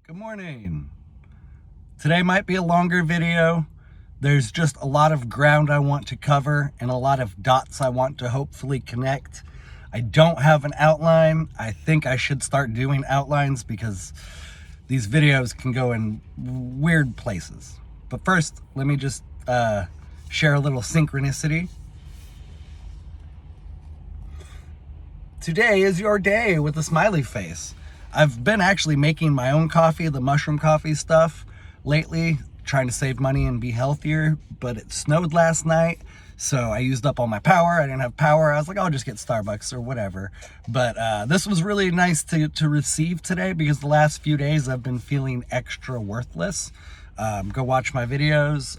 Good morning. Today might be a longer video. There's just a lot of ground I want to cover and a lot of dots I want to hopefully connect. I don't have an outline. I think I should start doing outlines because these videos can go in weird places. But first, let me just share a little synchronicity. Today is your day with a smiley face. I've been actually making my own coffee, the mushroom coffee stuff, lately, trying to save money and be healthier, but it snowed last night, so I used up all my power. I didn't have power. I was like, I'll just get Starbucks or whatever. But this was really nice to receive today because the last few days I've been feeling extra worthless. Go watch my videos.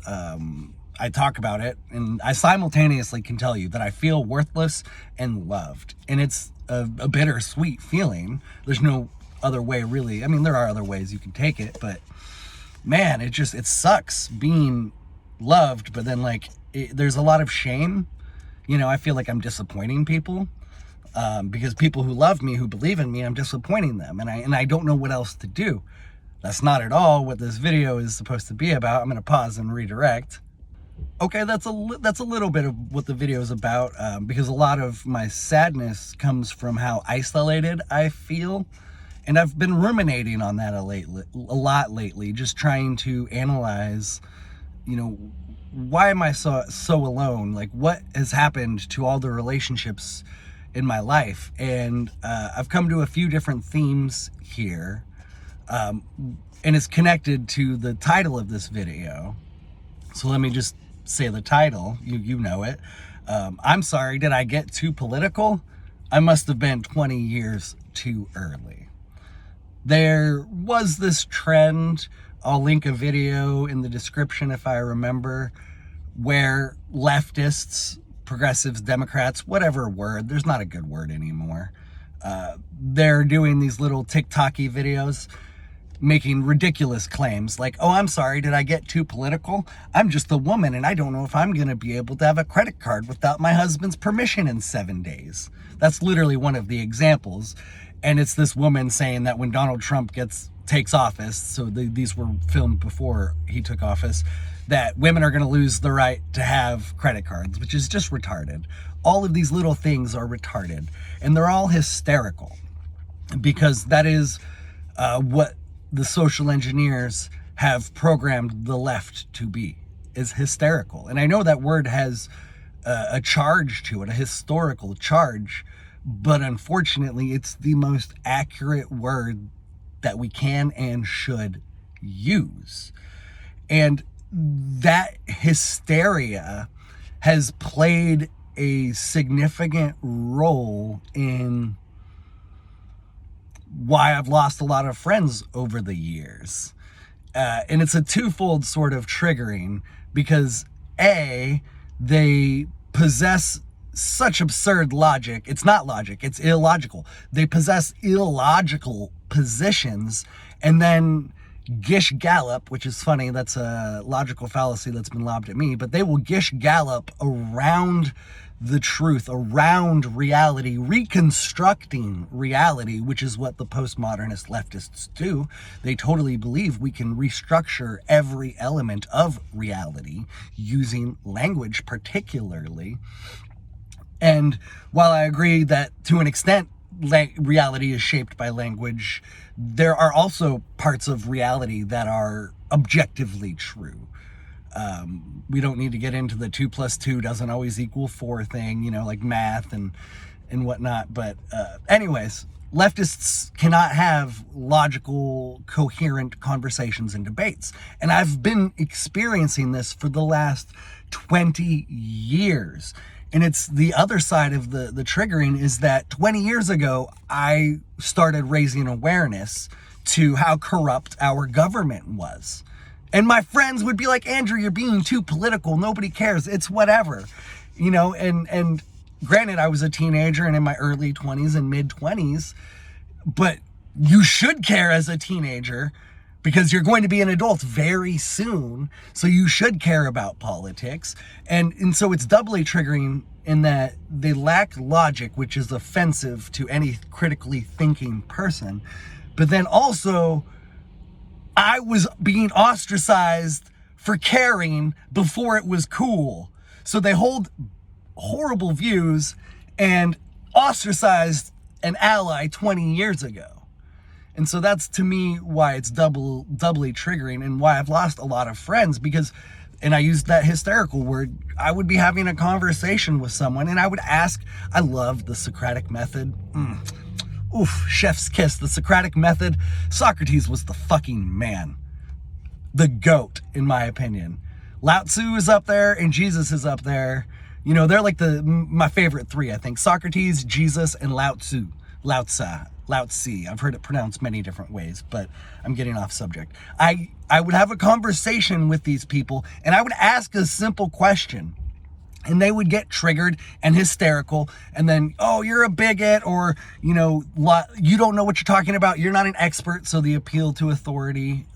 I talk about it, and I simultaneously can tell you that I feel worthless and loved. And it's a bittersweet feeling. There's no other way really. I mean, there are other ways you can take it, but man, it sucks being loved, but then there's a lot of shame. You know, I feel like I'm disappointing people because people who love me, who believe in me, I'm disappointing them, and I don't know what else to do. That's not at all what this video is supposed to be about. I'm going to pause and redirect. Okay, that's a little bit of what the video is about, because a lot of my sadness comes from how isolated I feel. And I've been ruminating on that a lot lately, just trying to analyze, you know, why am I so alone? Like, what has happened to all the relationships in my life? And I've come to a few different themes here, and it's connected to the title of this video. So let me just say the title. You know it. I'm sorry, did I get too political? I must have been 20 years too early. There was this trend, I'll link a video in the description if I remember, where leftists, progressives, Democrats, whatever word, there's not a good word anymore, they're doing these little TikTok-y videos making ridiculous claims like, oh, I'm sorry, did I get too political? I'm just a woman and I don't know if I'm going to be able to have a credit card without my husband's permission in 7 days. That's literally one of the examples. And it's this woman saying that when Donald Trump takes office, so these were filmed before he took office, that women are going to lose the right to have credit cards, which is just retarded. All of these little things are retarded, and they're all hysterical because that is what the social engineers have programmed the left to be, is hysterical. And I know that word has a charge to it, a historical charge, but unfortunately, it's the most accurate word that we can and should use. And that hysteria has played a significant role in why I've lost a lot of friends over the years. And it's a twofold sort of triggering because A, they possess such absurd logic. It's not logic, it's illogical. They possess illogical positions and then gish gallop, which is funny, that's a logical fallacy that's been lobbed at me, but they will gish gallop around the truth, around reality, reconstructing reality, which is what the postmodernist leftists do. They totally believe we can restructure every element of reality using language particularly. And while I agree that to an extent reality is shaped by language, there are also parts of reality that are objectively true. We don't need to get into the 2 + 2 doesn't always equal 4 thing, you know, like math and whatnot. But anyways, leftists cannot have logical, coherent conversations and debates. And I've been experiencing this for the last 20 years. And it's the other side of the triggering is that 20 years ago, I started raising awareness to how corrupt our government was. And my friends would be like, Andrew, you're being too political. Nobody cares. It's whatever. You know, and granted, I was a teenager and in my early 20s and mid 20s, but you should care as a teenager because you're going to be an adult very soon. So you should care about politics. And so it's doubly triggering in that they lack logic, which is offensive to any critically thinking person. But then also I was being ostracized for caring before it was cool. So they hold horrible views and ostracized an ally 20 years ago. And so that's, to me, why it's doubly triggering, and why I've lost a lot of friends, because, and I used that hysterical word, I would be having a conversation with someone and I would ask, I love the Socratic method. Oof, chef's kiss, the Socratic method. Socrates was the fucking man. The GOAT, in my opinion. Lao Tzu is up there and Jesus is up there. You know, they're like my favorite three, I think. Socrates, Jesus, and Lao Tzu. Lao Tzu. I've heard it pronounced many different ways, but I'm getting off subject. I would have a conversation with these people and I would ask a simple question. And they would get triggered and hysterical, and then, oh, you're a bigot, or, you know, you don't know what you're talking about. You're not an expert. So the appeal to authority,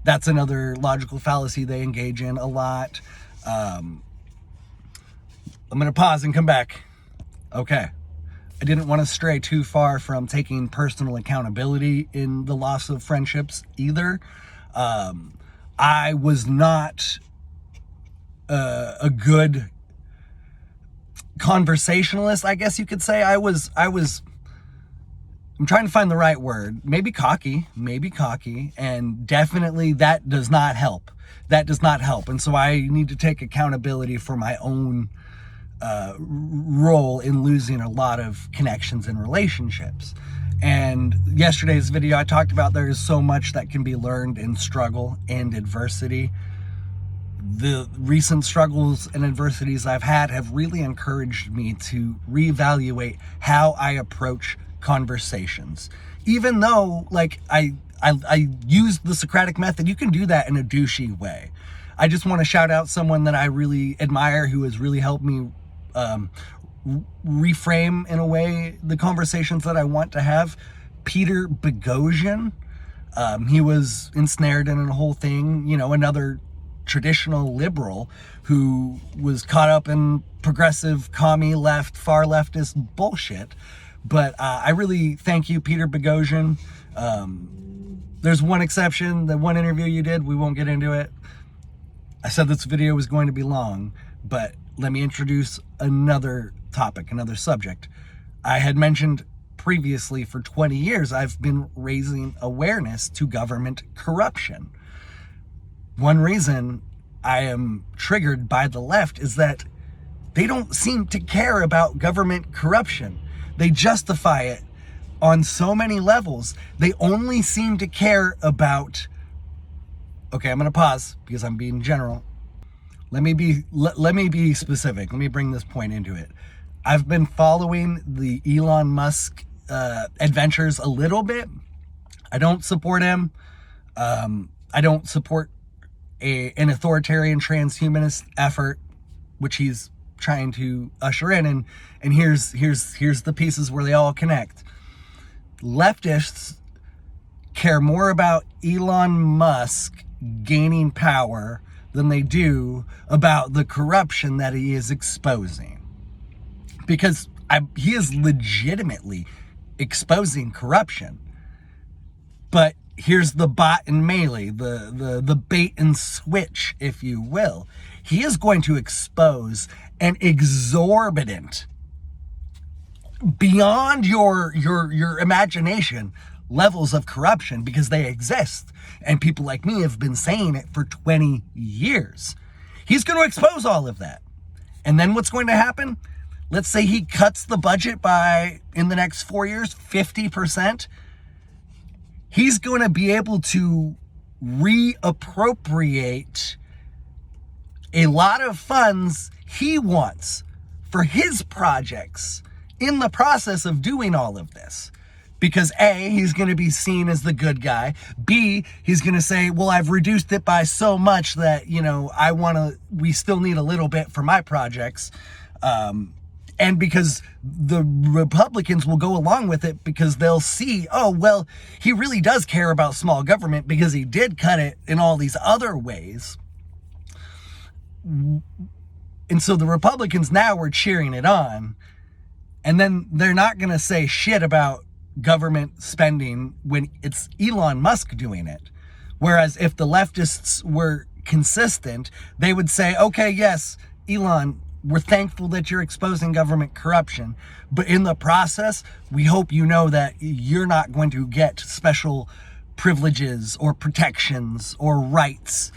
that's another logical fallacy they engage in a lot. I'm going to pause and come back. Okay. I didn't want to stray too far from taking personal accountability in the loss of friendships either. I was not a good conversationalist, I guess you could say. I'm trying to find the right word. Maybe cocky, and definitely that does not help. And so I need to take accountability for my own role in losing a lot of connections and relationships. And yesterday's video, I talked about there is so much that can be learned in struggle and adversity. The recent struggles and adversities I've had have really encouraged me to reevaluate how I approach conversations. Even though, like, I used the Socratic method, you can do that in a douchey way. I just want to shout out someone that I really admire who has really helped me reframe, in a way, the conversations that I want to have. Peter Boghossian. He was ensnared in a whole thing, you know, another traditional liberal who was caught up in progressive, commie, far leftist bullshit. But I really thank you, Peter Boghossian. There's one exception, the one interview you did, we won't get into it. I said this video was going to be long, but let me introduce another topic, another subject. I had mentioned previously, for 20 years, I've been raising awareness to government corruption. One reason I am triggered by the left is that they don't seem to care about government corruption. They justify it on so many levels. They only seem to care about, okay, I'm going to pause because I'm being general. Let me be specific. Let me bring this point into it. I've been following the Elon Musk adventures a little bit. I don't support him. I don't support an authoritarian transhumanist effort, which he's trying to usher in. And here's the pieces where they all connect. Leftists care more about Elon Musk gaining power than they do about the corruption that he is exposing. Because he is legitimately exposing corruption. But here's the bot and melee, the bait and switch, if you will. He is going to expose an exorbitant, beyond your imagination, levels of corruption, because they exist. And people like me have been saying it for 20 years. He's going to expose all of that. And then what's going to happen? Let's say he cuts the budget by, in the next 4 years, 50%. He's going to be able to reappropriate a lot of funds he wants for his projects in the process of doing all of this. Because A, he's going to be seen as the good guy. B, he's going to say, well, I've reduced it by so much that, you know, we still need a little bit for my projects. And because the Republicans will go along with it, because they'll see, oh, well, he really does care about small government because he did cut it in all these other ways. And so the Republicans now are cheering it on. And then they're not going to say shit about government spending when it's Elon Musk doing it. Whereas if the leftists were consistent, they would say, okay, yes, Elon, we're thankful that you're exposing government corruption, but in the process, we hope you know that you're not going to get special privileges or protections or rights,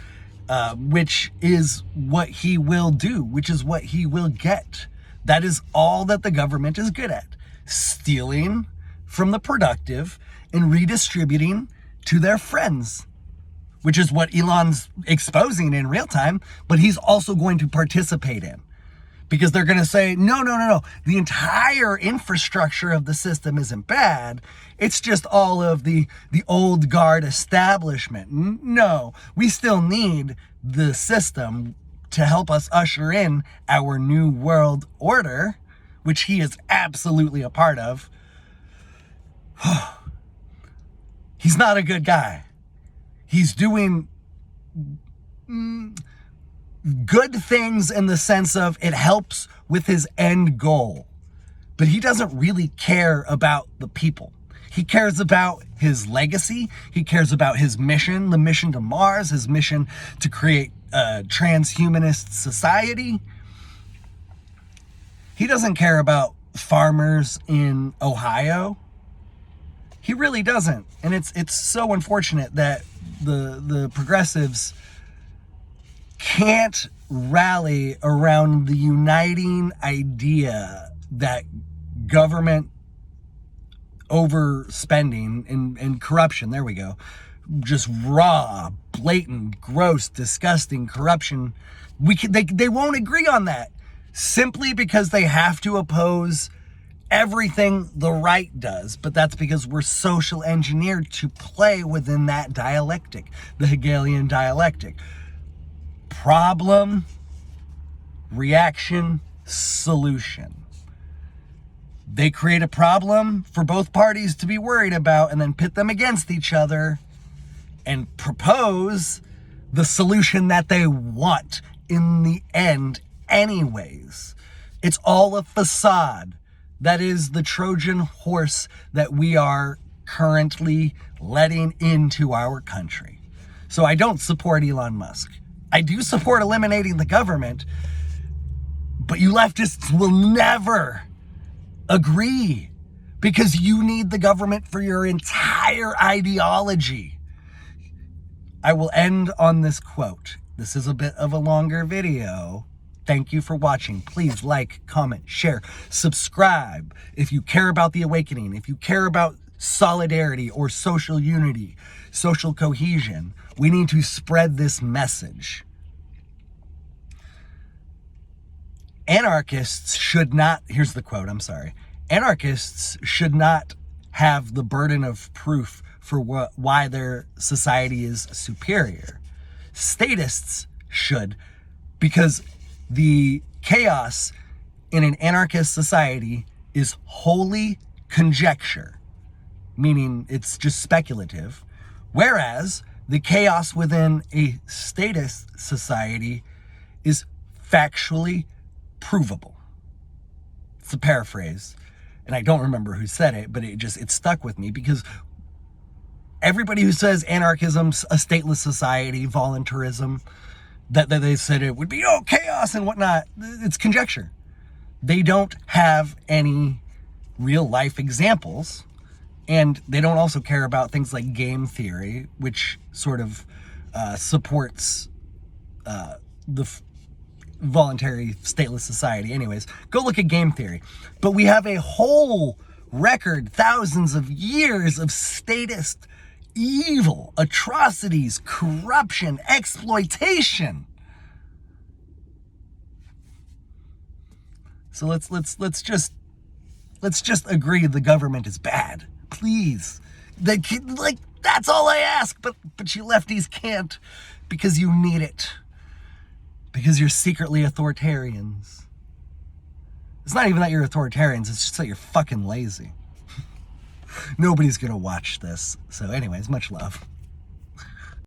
which is what he will do, which is what he will get. That is all that the government is good at: stealing from the productive and redistributing to their friends, which is what Elon's exposing in real time, but he's also going to participate in. Because they're going to say, no. The entire infrastructure of the system isn't bad. It's just all of the old guard establishment. No, we still need the system to help us usher in our new world order, which he is absolutely a part of. He's not a good guy. He's doing good things in the sense of it helps with his end goal, but he doesn't really care about the people. He cares about his legacy. He cares about his mission, the mission to Mars, his mission to create a transhumanist society. He doesn't care about farmers in Ohio. He really doesn't. And it's so unfortunate that the progressives can't rally around the uniting idea that government overspending and corruption, there we go, just raw, blatant, gross, disgusting corruption, they won't agree on that simply because they have to oppose everything the right does. But that's because we're social engineered to play within that dialectic, the Hegelian dialectic. Problem, reaction, solution. They create a problem for both parties to be worried about and then pit them against each other and propose the solution that they want in the end anyways. It's all a facade. That is the Trojan horse that we are currently letting into our country. So I don't support Elon Musk. I do support eliminating the government, but you leftists will never agree because you need the government for your entire ideology. I will end on this quote. This is a bit of a longer video. Thank you for watching. Please like, comment, share, subscribe if you care about the awakening, if you care about solidarity or social unity, social cohesion. We need to spread this message. Anarchists should not, here's the quote, I'm sorry. Anarchists should not have the burden of proof for why their society is superior. Statists should, because the chaos in an anarchist society is wholly conjecture, meaning it's just speculative, whereas the chaos within a statist society is factually provable. It's a paraphrase, and I don't remember who said it, but it stuck with me because everybody who says anarchism's a stateless society, voluntarism, that they said it would be chaos and whatnot, it's conjecture. They don't have any real life examples, and they don't also care about things like game theory, which sort of supports the voluntary stateless society. Anyways, go look at game theory. But we have a whole record, thousands of years of statist evil, atrocities, corruption, exploitation. So let's just agree the government is bad, please. That's all I ask. But you lefties can't, because you need it, because you're secretly authoritarians. It's not even that you're authoritarians. It's just that you're fucking lazy. Nobody's gonna watch this. So anyways, much love.